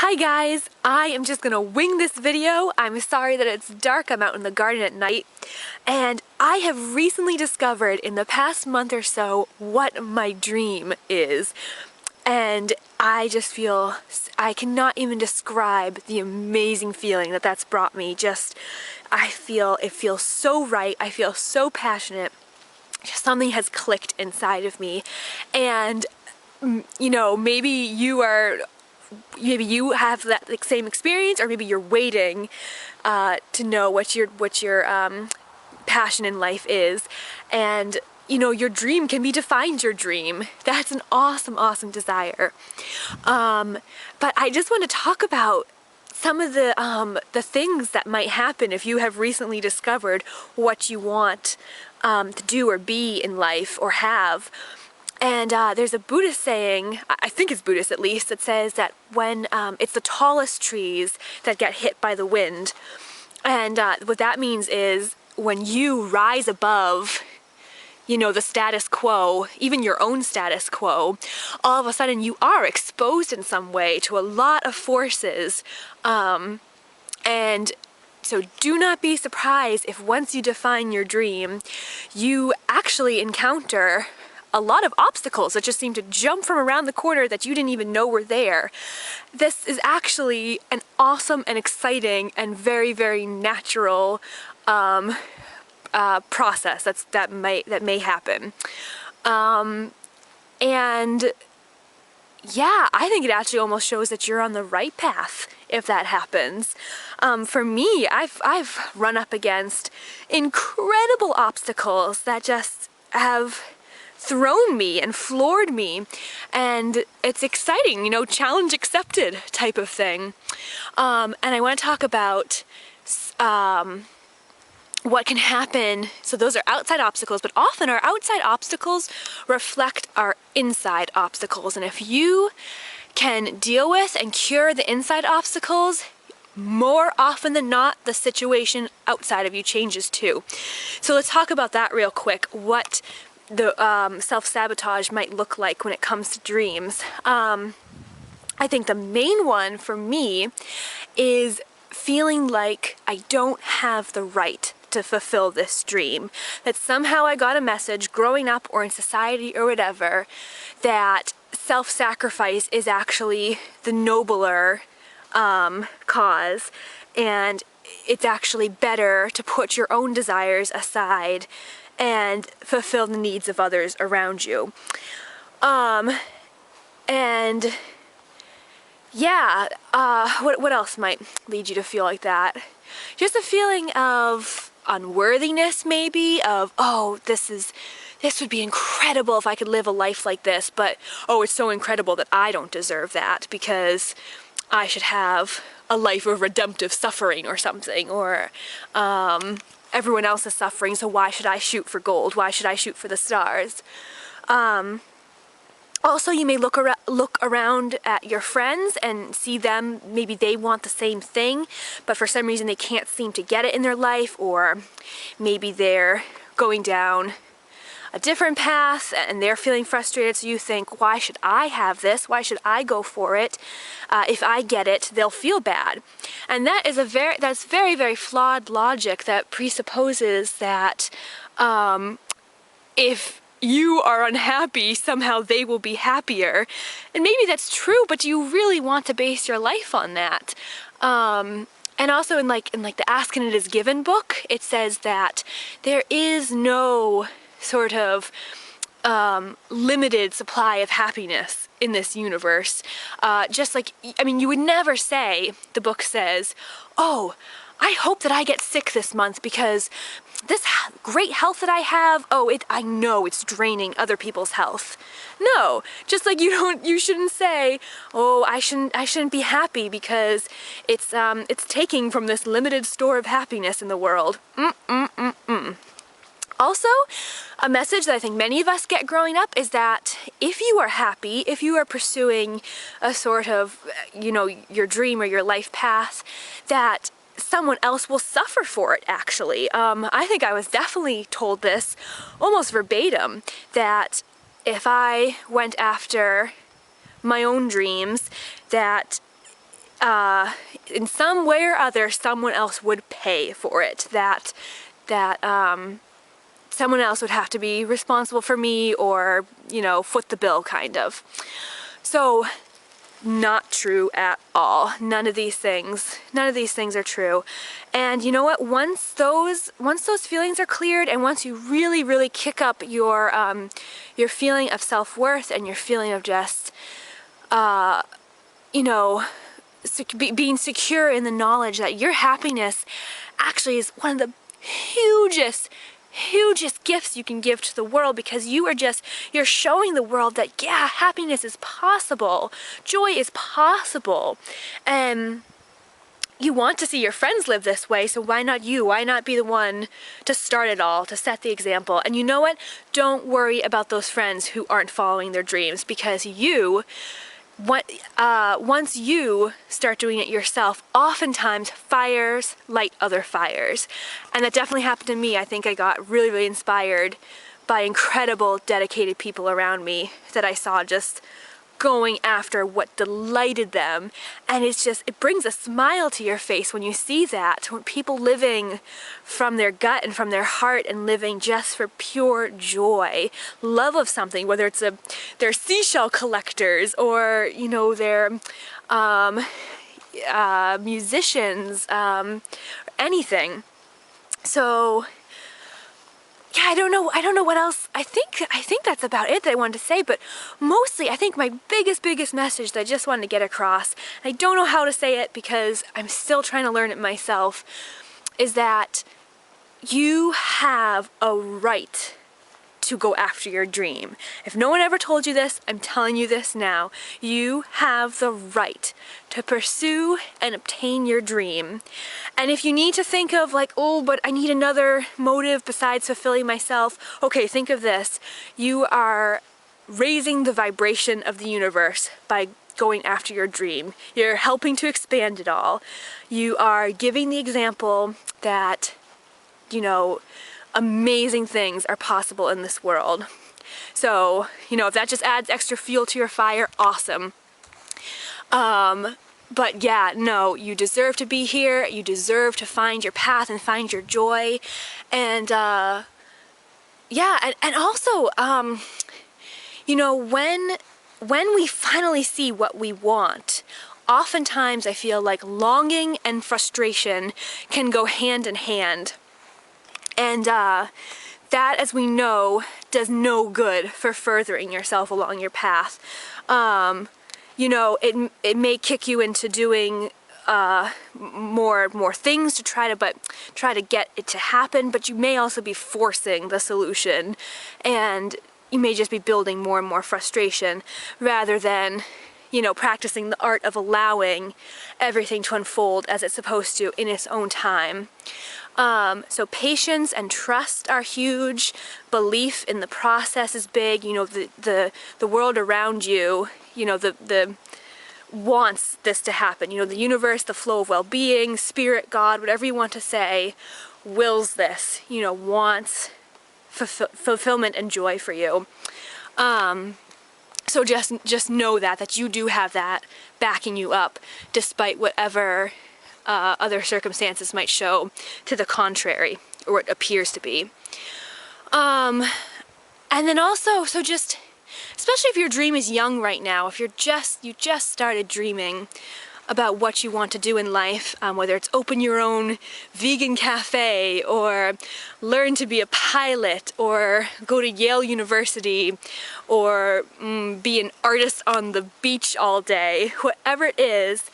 Hi guys, I am just gonna wing this video. I'm sorry that it's dark, I'm out in the garden at night, and I have recently discovered in the past month or so what my dream is. And I just feel, I cannot even describe the amazing feeling that that's brought me. I feel, it feels so right, I feel so passionate. Something has clicked inside of me, and you know, maybe you have that same experience, or maybe you're waiting to know what your passion in life is, and you know, your dream can be to find your dream. That's an awesome desire. But I just want to talk about some of the things that might happen if you have recently discovered what you want to do or be in life or have. And there's a Buddhist saying, I think it's Buddhist at least, that says that when it's the tallest trees that get hit by the wind. And what that means is when you rise above, you know, the status quo, even your own status quo, all of a sudden you are exposed in some way to a lot of forces. And so do not be surprised if once you define your dream, you actually encounter a lot of obstacles that just seem to jump from around the corner that you didn't even know were there. This is actually an awesome and exciting and very natural process that may happen. And yeah, I think it actually almost shows that you're on the right path if that happens. For me, I've run up against incredible obstacles that just have thrown me and floored me, and it's exciting, you know, challenge accepted type of thing. And I want to talk about what can happen. So those are outside obstacles, but often our outside obstacles reflect our inside obstacles. And if you can deal with and cure the inside obstacles, more often than not, the situation outside of you changes too. So let's talk about that real quick, what the self-sabotage might look like when it comes to dreams. I think the main one for me is feeling like I don't have the right to fulfill this dream. That somehow I got a message growing up or in society or whatever that self-sacrifice is actually the nobler cause, and it's actually better to put your own desires aside and fulfill the needs of others around you. And yeah, what else might lead you to feel like that? Just a feeling of unworthiness, maybe, of, oh, this would be incredible if I could live a life like this, but oh, it's so incredible that I don't deserve that because I should have a life of redemptive suffering or something, or everyone else is suffering, so why should I shoot for gold? Why should I shoot for the stars? Also, you may look around at your friends and see them, maybe they want the same thing, but for some reason they can't seem to get it in their life, or maybe they're going down a different path and they're feeling frustrated, so you think, why should I have this? Why should I go for it? If I get it, they'll feel bad. And that is that's very flawed logic that presupposes that if you are unhappy, somehow they will be happier. And maybe that's true, but do you really want to base your life on that? And also in like the Ask and It Is Given book, it says that there is no sort of limited supply of happiness in this universe. Just like, I mean, you would never say, the book says, oh, I hope that I get sick this month because this great health that I have, I know it's draining other people's health. No, just like you shouldn't say, oh, I shouldn't be happy because it's taking from this limited store of happiness in the world. Also, a message that I think many of us get growing up is that if you are happy, if you are pursuing a sort of, you know, your dream or your life path, that someone else will suffer for it, actually. I think I was definitely told this almost verbatim, that if I went after my own dreams, that in some way or other, someone else would pay for it. That someone else would have to be responsible for me, or, you know, foot the bill, kind of. So, not true at all. None of these things are true. And you know what? Once those feelings are cleared, and once you really, really kick up your feeling of self-worth and your feeling of just, you know, being secure in the knowledge that your happiness actually is one of the hugest gifts you can give to the world, because you're showing the world that, yeah, happiness is possible, joy is possible, and you want to see your friends live this way, so why not you? Why not be the one to start it all, to set the example? And you know what? Don't worry about those friends who aren't following their dreams, because once you start doing it yourself, oftentimes fires light other fires. And that definitely happened to me. I think I got really, really inspired by incredible, dedicated people around me that I saw just going after what delighted them. And it brings a smile to your face when you see that, when people living from their gut and from their heart, and living just for pure joy, love of something, whether it's they're seashell collectors, or, you know, they're musicians, anything. So yeah, I don't know what else. I think that's about it that I wanted to say, but mostly I think my biggest message that I just wanted to get across, and I don't know how to say it because I'm still trying to learn it myself, is that you have a right to go after your dream. If no one ever told you this, I'm telling you this now. You have the right to pursue and obtain your dream. And if you need to think of like, oh, but I need another motive besides fulfilling myself, okay, think of this. You are raising the vibration of the universe by going after your dream. You're helping to expand it all. You are giving the example that, you know, amazing things are possible in this world. So, you know, if that just adds extra fuel to your fire, awesome. But yeah, no, you deserve to be here. You deserve to find your path and find your joy. And yeah, and also, you know, when we finally see what we want, oftentimes I feel like longing and frustration can go hand in hand. And that, as we know, does no good for furthering yourself along your path. You know, it may kick you into doing more things to try to get it to happen, but you may also be forcing the solution, and you may just be building more and more frustration rather than, you know, practicing the art of allowing everything to unfold as it's supposed to in its own time. So patience and trust are huge. Belief in the process is big. You know, the world around you, you know, the wants this to happen. You know, the universe, the flow of well-being, spirit, God, whatever you want to say, wills this, you know, wants fulfillment and joy for you. So just know that you do have that backing you up, despite whatever other circumstances might show to the contrary, or it appears to be. And then also, so just, especially if your dream is young right now, if you just started dreaming about what you want to do in life, whether it's open your own vegan cafe, or learn to be a pilot, or go to Yale University, or be an artist on the beach all day, whatever it is,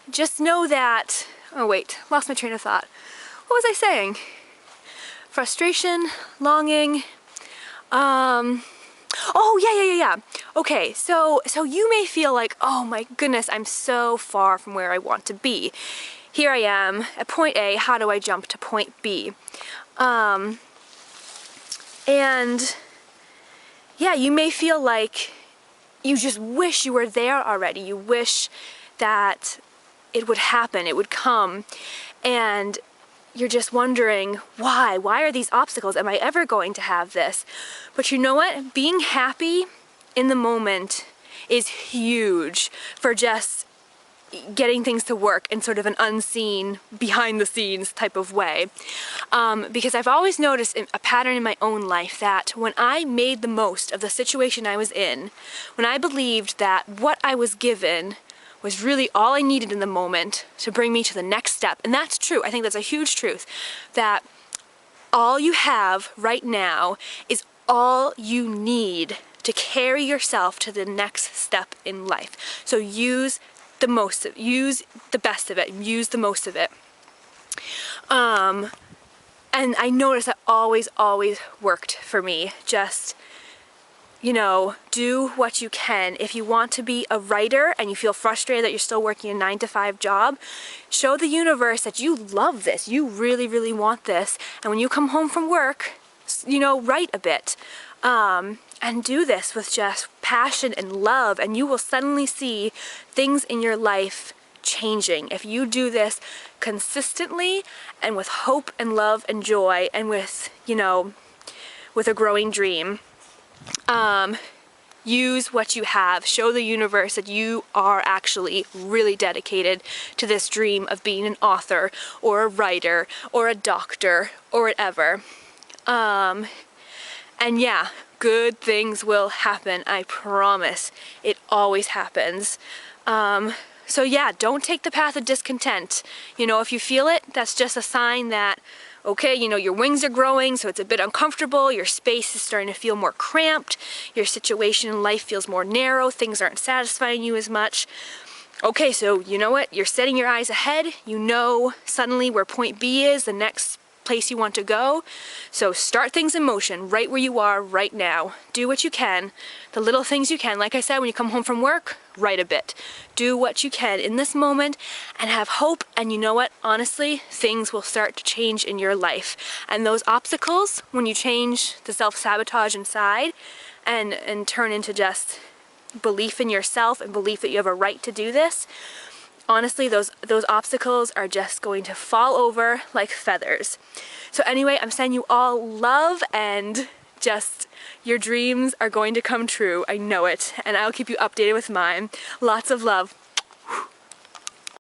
just know that, oh wait, lost my train of thought. What was I saying? Frustration, longing, oh yeah. Okay, so you may feel like, oh my goodness, I'm so far from where I want to be. Here I am at point A, how do I jump to point B? And yeah, you may feel like you just wish you were there already. You wish that it would happen, it would come, and you're just wondering, why? Why are these obstacles? Am I ever going to have this? But you know what? Being happy in the moment is huge for just getting things to work in sort of an unseen, behind the scenes type of way. Because I've always noticed a pattern in my own life that when I made the most of the situation I was in, when I believed that what I was given was really all I needed in the moment to bring me to the next step, and that's true, I think that's a huge truth, that all you have right now is all you need to carry yourself to the next step in life. So use the best of it, use the most of it. And I noticed that always worked for me. Just, you know, do what you can. If you want to be a writer and you feel frustrated that you're still working a 9-to-5 job, show the universe that you love this, you really want this, and when you come home from work, you know, write a bit. And do this with just passion and love, and you will suddenly see things in your life changing. If you do this consistently and with hope and love and joy and with, you know, with a growing dream, use what you have. Show the universe that you are actually really dedicated to this dream of being an author or a writer or a doctor or whatever. And yeah, good things will happen, I promise. It always happens. So yeah, don't take the path of discontent. You know, if you feel it, that's just a sign that, okay, you know, your wings are growing, so it's a bit uncomfortable, your space is starting to feel more cramped, your situation in life feels more narrow, things aren't satisfying you as much. Okay, so you know what? You're setting your eyes ahead, you know suddenly where point B is, the next place you want to go. So start things in motion right where you are right now. Do what you can, the little things you can. Like I said, when you come home from work, write a bit. Do what you can in this moment and have hope, and you know what? Honestly, things will start to change in your life. And those obstacles, when you change the self-sabotage inside and turn into just belief in yourself and belief that you have a right to do this, honestly, those obstacles are just going to fall over like feathers. So anyway, I'm sending you all love, and just your dreams are going to come true. I know it, and I'll keep you updated with mine. Lots of love.